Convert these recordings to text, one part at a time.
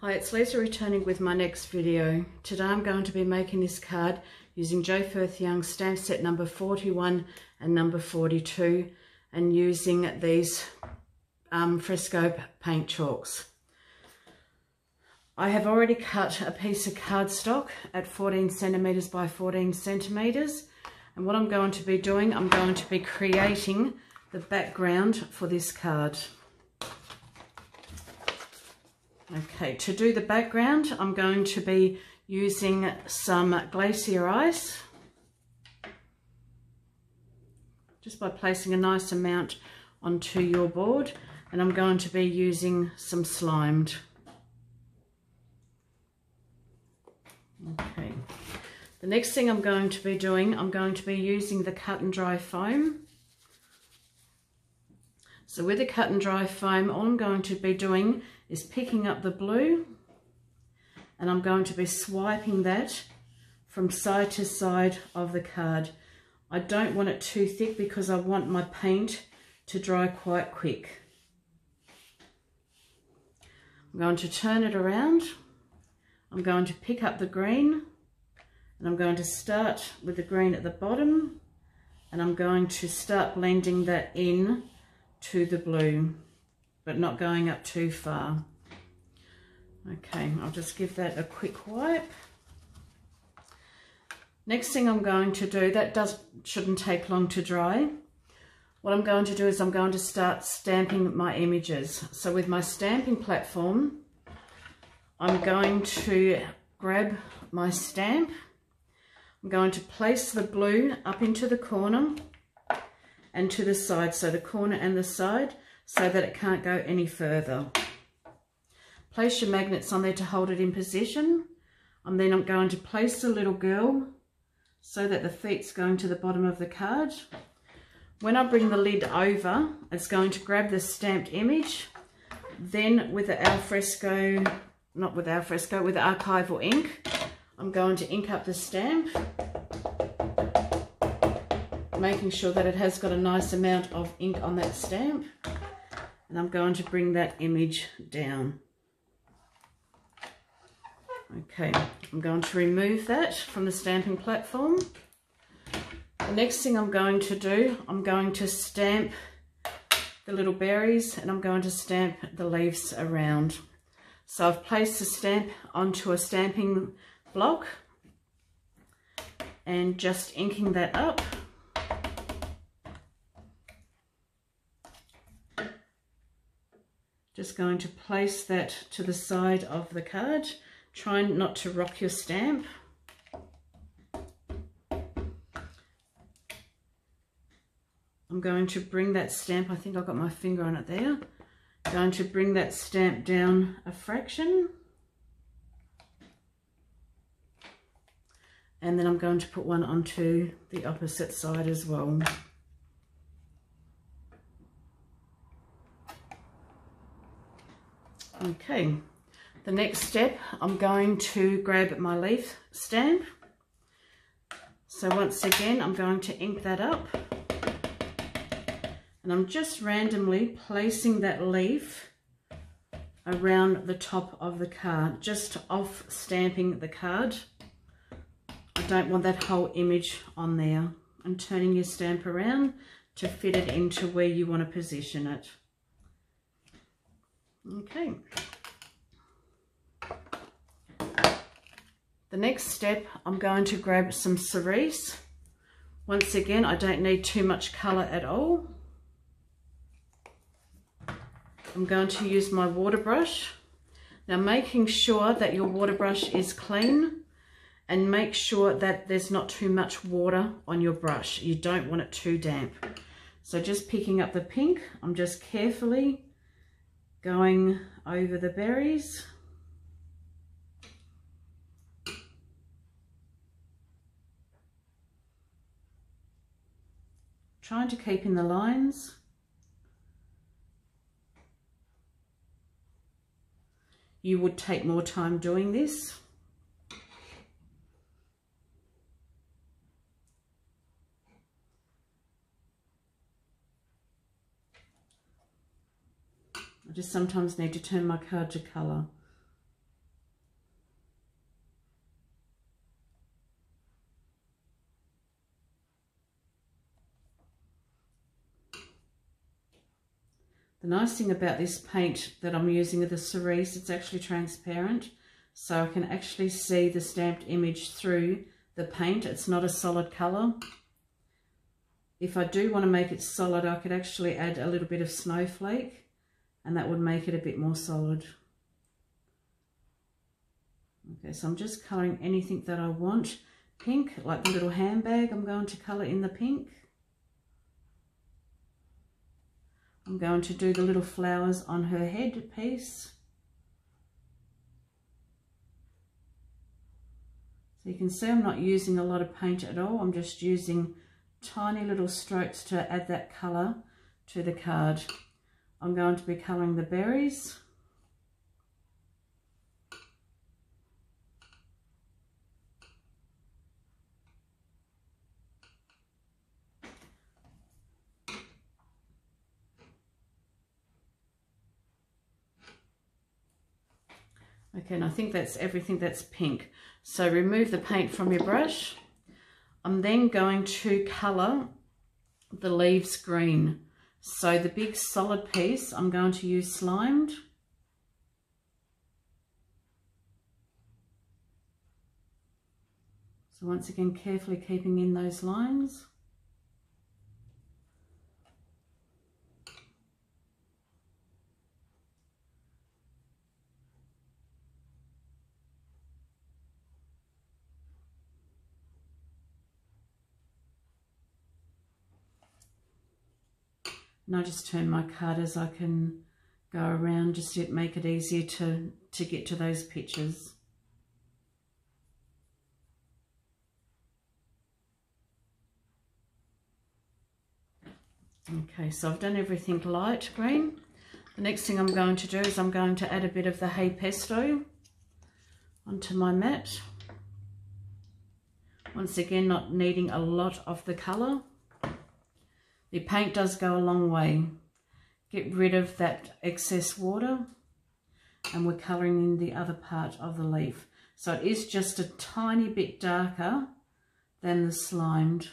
Hi, it's Lisa returning with my next video. Today I'm going to be making this card using Jo Firth Young stamp set number 41 and number 42 and using these fresco paint chalks. I have already cut a piece of cardstock at 14 centimeters by 14 centimeters, and what I'm going to be doing, I'm going to be creating the background for this card. Okay, to do the background, I'm going to be using some glacier ice, just by placing a nice amount onto your board, and I'm going to be using some slimed. Okay, the next thing I'm going to be doing, I'm going to be using the cut and dry foam. So with the cut and dry foam, all I'm going to be doing is picking up the blue, and I'm going to be swiping that from side to side of the card. I don't want it too thick because I want my paint to dry quite quick. I'm going to turn it around. I'm going to pick up the green, and I'm going to start with the green at the bottom, and I'm going to start blending that in to the blue, but not going up too far. Okay, I'll just give that a quick wipe. Next thing I'm going to do, shouldn't take long to dry. What I'm going to do is I'm going to start stamping my images. So with my stamping platform, I'm going to grab my stamp. I'm going to place the blue up into the corner and to the side, so the corner and the side, so that it can't go any further. Place your magnets on there to hold it in position. And then I'm going to place the little girl so that the feet's going to the bottom of the card. When I bring the lid over, it's going to grab the stamped image. Then with the with the archival ink, I'm going to ink up the stamp, making sure that it has got a nice amount of ink on that stamp, and I'm going to bring that image down. Okay, I'm going to remove that from the stamping platform. The next thing I'm going to do, I'm going to stamp the little berries, and I'm going to stamp the leaves around. So I've placed the stamp onto a stamping block and just inking that up. Just going to place that to the side of the card. Try not to rock your stamp. I'm going to bring that stamp, I think I've got my finger on it there. Going to bring that stamp down a fraction. And then I'm going to put one onto the opposite side as well. Okay, the next step, I'm going to grab my leaf stamp. So once again, I'm going to ink that up. And I'm just randomly placing that leaf around the top of the card, just off stamping the card. I don't want that whole image on there. And turning your stamp around to fit it into where you want to position it. Okay. The next step, I'm going to grab some cerise. Once again, I don't need too much colour at all. I'm going to use my water brush. Now, making sure that your water brush is clean, and make sure that there's not too much water on your brush. You don't want it too damp. So just picking up the pink, I'm just carefully going over the berries. Trying to keep in the lines. You would take more time doing this. I just sometimes need to turn my card to colour. The nice thing about this paint that I'm using is the cerise, it's actually transparent, so I can actually see the stamped image through the paint. It's not a solid colour. If I do want to make it solid, I could actually add a little bit of snowflake, and that would make it a bit more solid. Okay, so I'm just colouring anything that I want. Pink, like the little handbag, I'm going to colour in the pink. I'm going to do the little flowers on her head piece. So you can see I'm not using a lot of paint at all. I'm just using tiny little strokes to add that colour to the card. I'm going to be colouring the berries. Okay, and I think that's everything that's pink. So remove the paint from your brush. I'm then going to colour the leaves green. So the big solid piece, I'm going to use Slimed. So once again, carefully keeping in those lines. And I just turn my card as I can go around, just to make it easier to get to those pictures. Okay, so I've done everything light green. The next thing I'm going to do is I'm going to add a bit of the Hey Pesto onto my mat. Once again, not needing a lot of the colour. The paint does go a long way. Get rid of that excess water, and we're colouring in the other part of the leaf. So it is just a tiny bit darker than the Slimed.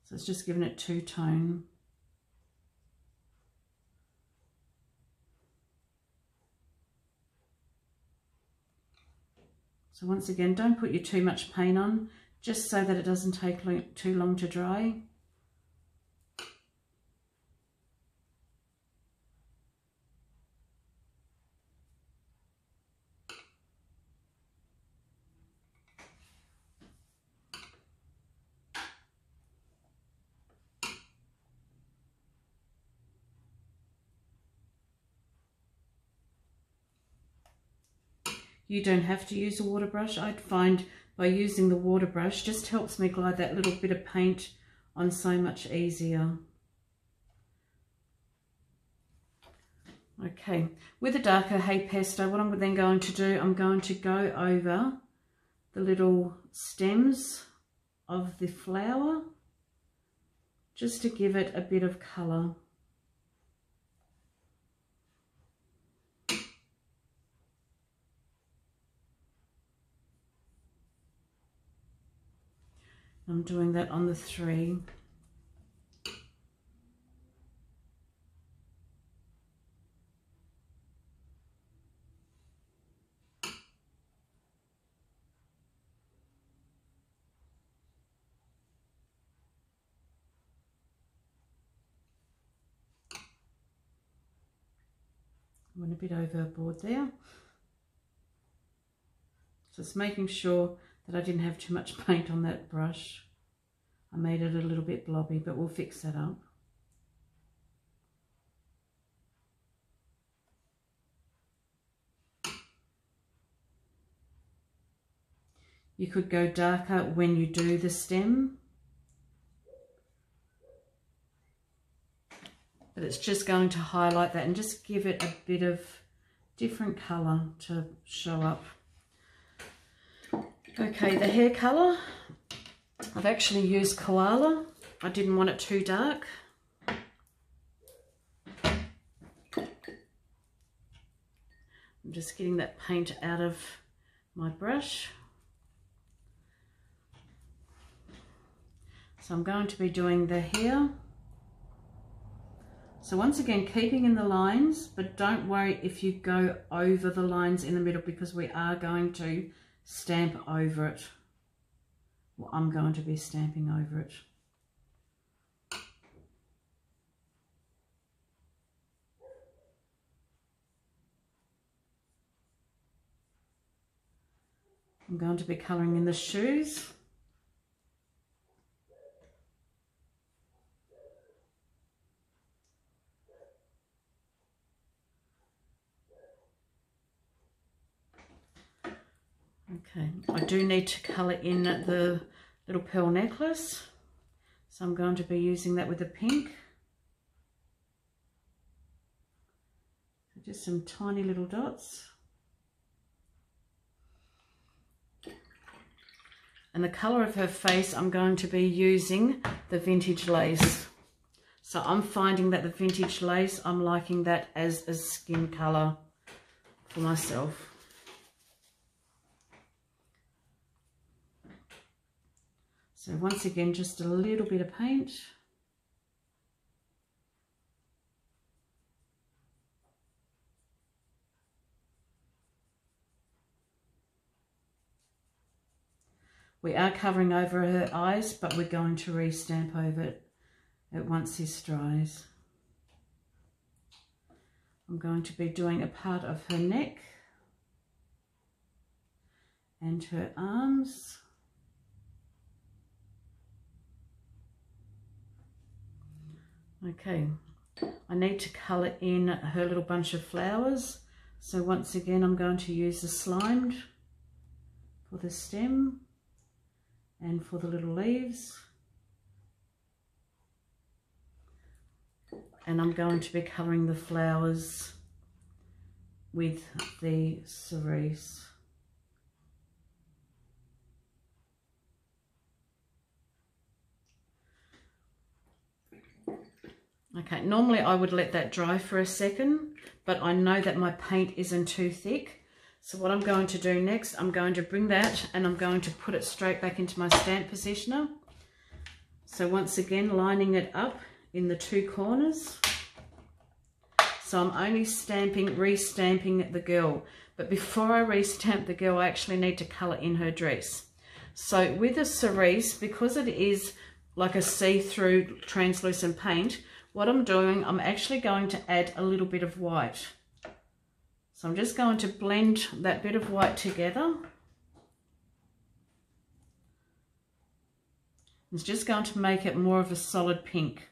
So it's just giving it two-tone. So once again, don't put too much paint on, just so that it doesn't take too long to dry. You don't have to use a water brush. I'd find by using the water brush just helps me glide that little bit of paint on so much easier. Okay, with a darker Hey Pesto, what I'm then going to do, I'm going to go over the little stems of the flower just to give it a bit of colour. I'm doing that on the 3. I went a bit overboard there. Just making sure that I didn't have too much paint on that brush. I made it a little bit blobby, but we'll fix that up. You could go darker when you do the stem, but it's just going to highlight that and just give it a bit of different colour to show up. Okay, the hair colour, I've actually used Koala. I didn't want it too dark. I'm just getting that paint out of my brush. So I'm going to be doing the hair. So once again, keeping in the lines, but don't worry if you go over the lines in the middle, because we are going to stamp over it. Well, I'm going to be stamping over it. I'm going to be colouring in the shoes. Okay, I do need to colour in the little pearl necklace, so I'm going to be using that with the pink. Just some tiny little dots. And the colour of her face, I'm going to be using the vintage lace. So I'm finding that the vintage lace, I'm liking that as a skin colour for myself. So once again, just a little bit of paint. We are covering over her eyes, but we're going to re-stamp over it once this dries. I'm going to be doing a part of her neck and her arms. Okay, I need to colour in her little bunch of flowers. So once again, I'm going to use the slimed for the stem and for the little leaves. And I'm going to be colouring the flowers with the cerise. Okay, normally I would let that dry for a second, but I know that my paint isn't too thick. So what I'm going to do next, I'm going to bring that and I'm going to put it straight back into my stamp positioner. So once again, lining it up in the two corners. So I'm only stamping, re-stamping the girl. But before I re-stamp the girl, I actually need to colour in her dress. So with a cerise, because it is like a see-through translucent paint, what I'm doing, I'm actually going to add a little bit of white. So I'm just going to blend that bit of white together. It's just going to make it more of a solid pink.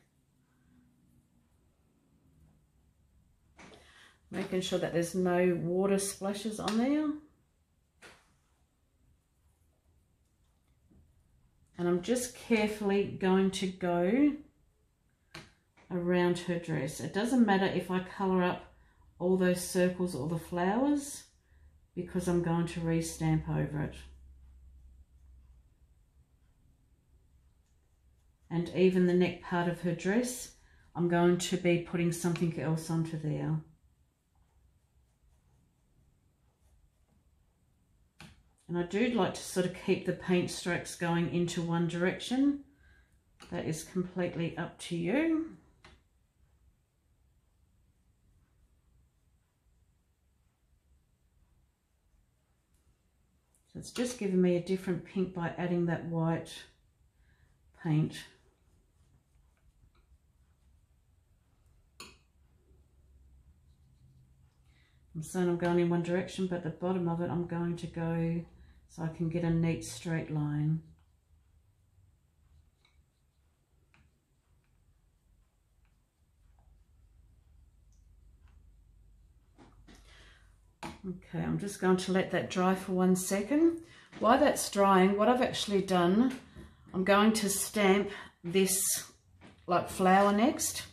Making sure that there's no water splashes on there. And I'm just carefully going to go around her dress. It doesn't matter if I colour up all those circles or the flowers, because I'm going to re-stamp over it. And even the neck part of her dress, I'm going to be putting something else onto there. And I do like to sort of keep the paint strokes going into one direction. That is completely up to you. So it's just giving me a different pink by adding that white paint. I'm saying I'm going in one direction, but at the bottom of it I'm going to go so I can get a neat straight line. Okay, I'm just going to let that dry for 1 second. While that's drying, what I've actually done, I'm going to stamp this like flower next.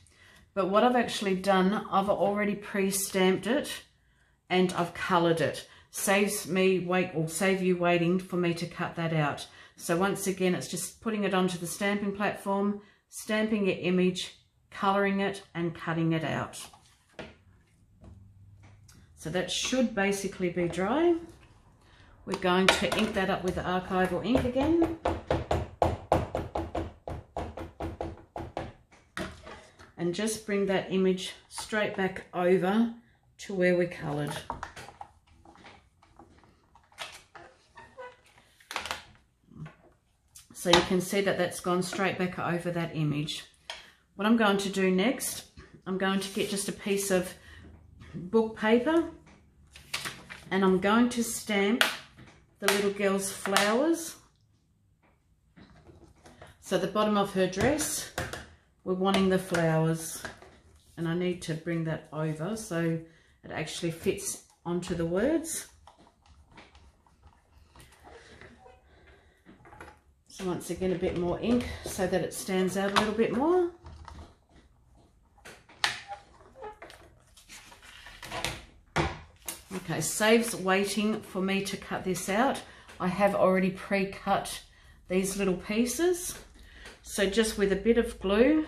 But what I've actually done, I've already pre-stamped it and I've coloured it. Saves me wait, or save you waiting for me to cut that out. So once again, it's just putting it onto the stamping platform, stamping your image, colouring it and cutting it out. So that should basically be dry. We're going to ink that up with the archival ink again. And and just bring that image straight back over to where we coloured. So you can see that that's gone straight back over that image. What I'm going to do next, I'm going to get just a piece of book paper and I'm going to stamp the little girl's flowers. So the bottom of her dress, we're wanting the flowers, and I need to bring that over so it actually fits onto the words. So once again, a bit more ink so that it stands out a little bit more. Okay, saves waiting for me to cut this out. I have already pre-cut these little pieces. So just with a bit of glue,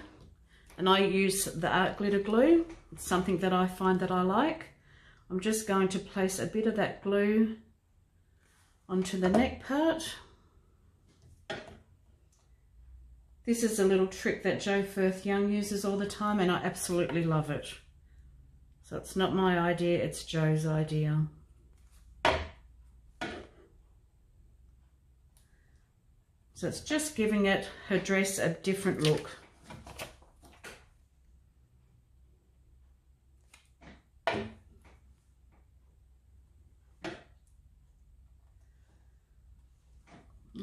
and I use the art glitter glue, it's something that I find that I like. I'm just going to place a bit of that glue onto the neck part. This is a little trick that Jo Firth Young uses all the time and I absolutely love it. So it's not my idea, it's Jo's idea. So it's just giving her dress a different look.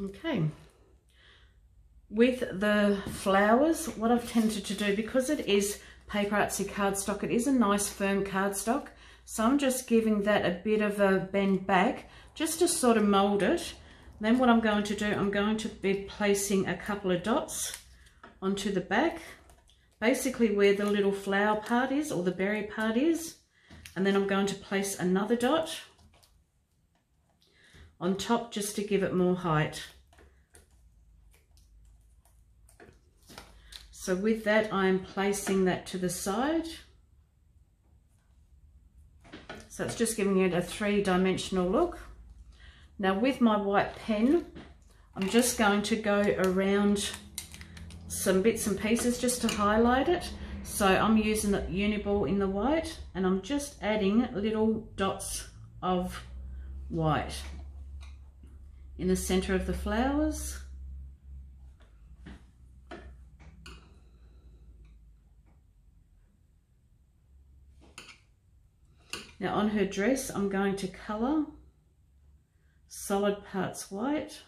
Okay. With the flowers, what I've tended to do, because it is Paper Artsy cardstock, it is a nice firm cardstock, so I'm just giving that a bit of a bend back just to sort of mold it. Then what I'm going to do, I'm going to be placing a couple of dots onto the back, basically where the little flower part is or the berry part is, and then I'm going to place another dot on top just to give it more height. So with that, I'm placing that to the side. So it's just giving it a three-dimensional look. Now with my white pen, I'm just going to go around some bits and pieces just to highlight it. So I'm using the Uniball in the white and I'm just adding little dots of white in the center of the flowers. Now on her dress, I'm going to colour solid parts white.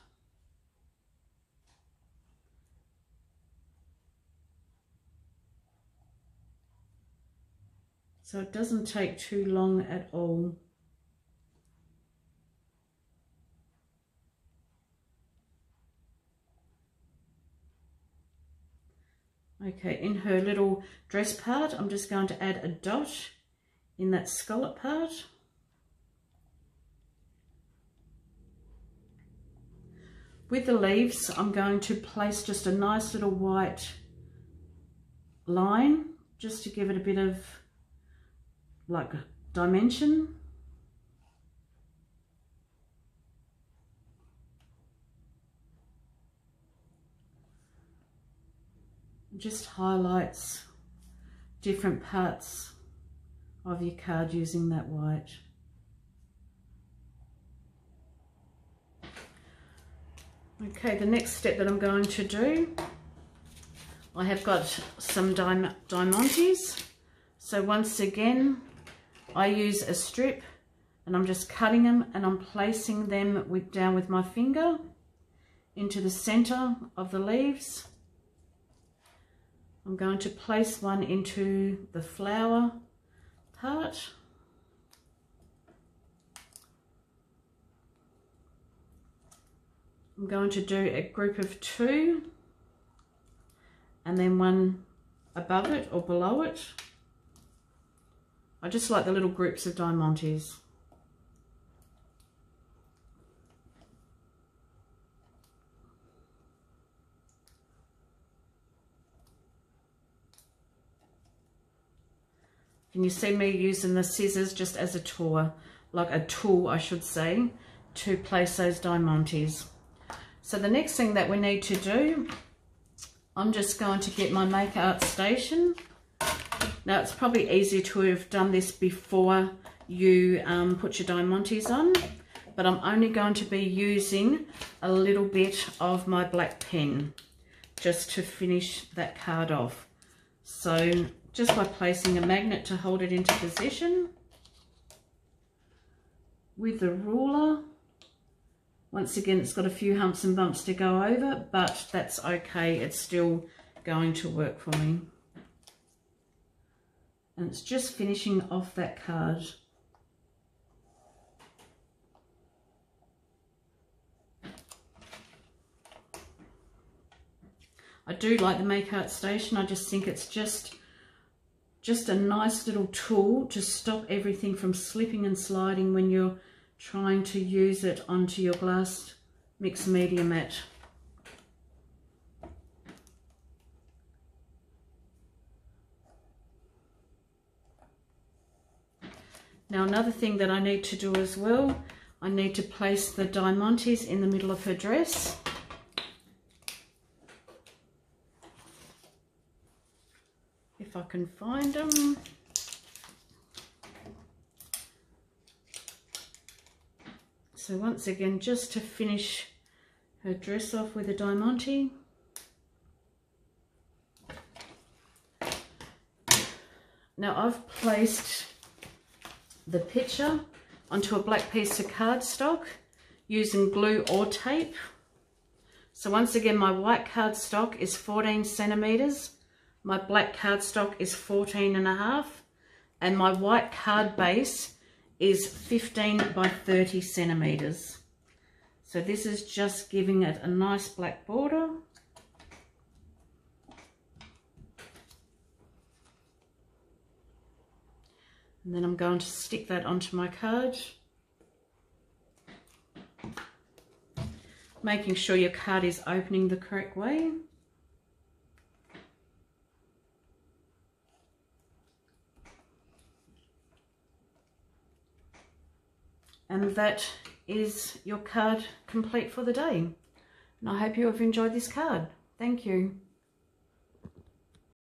So it doesn't take too long at all. Okay, in her little dress part, I'm just going to add a dot in that scallop part. With the leaves, I'm going to place just a nice little white line just to give it a bit of like dimension. Just highlights different parts of your card using that white. Okay, the next step that I'm going to do, I have got some diamantes. So once again, I use a strip and I'm just cutting them and I'm placing them down with my finger into the center of the leaves. I'm going to place one into the flower part. I'm going to do a group of two and then one above it or below it. I just like the little groups of diamantes. Can you see me using the scissors just as a tool, like a tool I should say, to place those diamantes. So the next thing that we need to do, I'm just going to get my Make Art Station Now it's probably easier to have done this before you put your diamantes on, but I'm only going to be using a little bit of my black pen just to finish that card off. So just by placing a magnet to hold it into position with the ruler. Once again, it's got a few humps and bumps to go over, but that's okay. It's still going to work for me. And it's just finishing off that card. I do like the Make Art Station. I just think it's just a nice little tool to stop everything from slipping and sliding when you're trying to use it onto your glass mixed media mat. Now another thing that I need to do as well, I need to place the diamantes in the middle of her dress. If I can find them. So once again, just to finish her dress off with a diamante. Now I've placed the picture onto a black piece of cardstock using glue or tape. So once again, my white cardstock is 14 centimeters. My black cardstock is 14.5, and my white card base is 15 by 30 centimeters. So this is just giving it a nice black border. And then I'm going to stick that onto my card. Making sure your card is opening the correct way. And that is your card complete for the day. And I hope you have enjoyed this card. Thank you.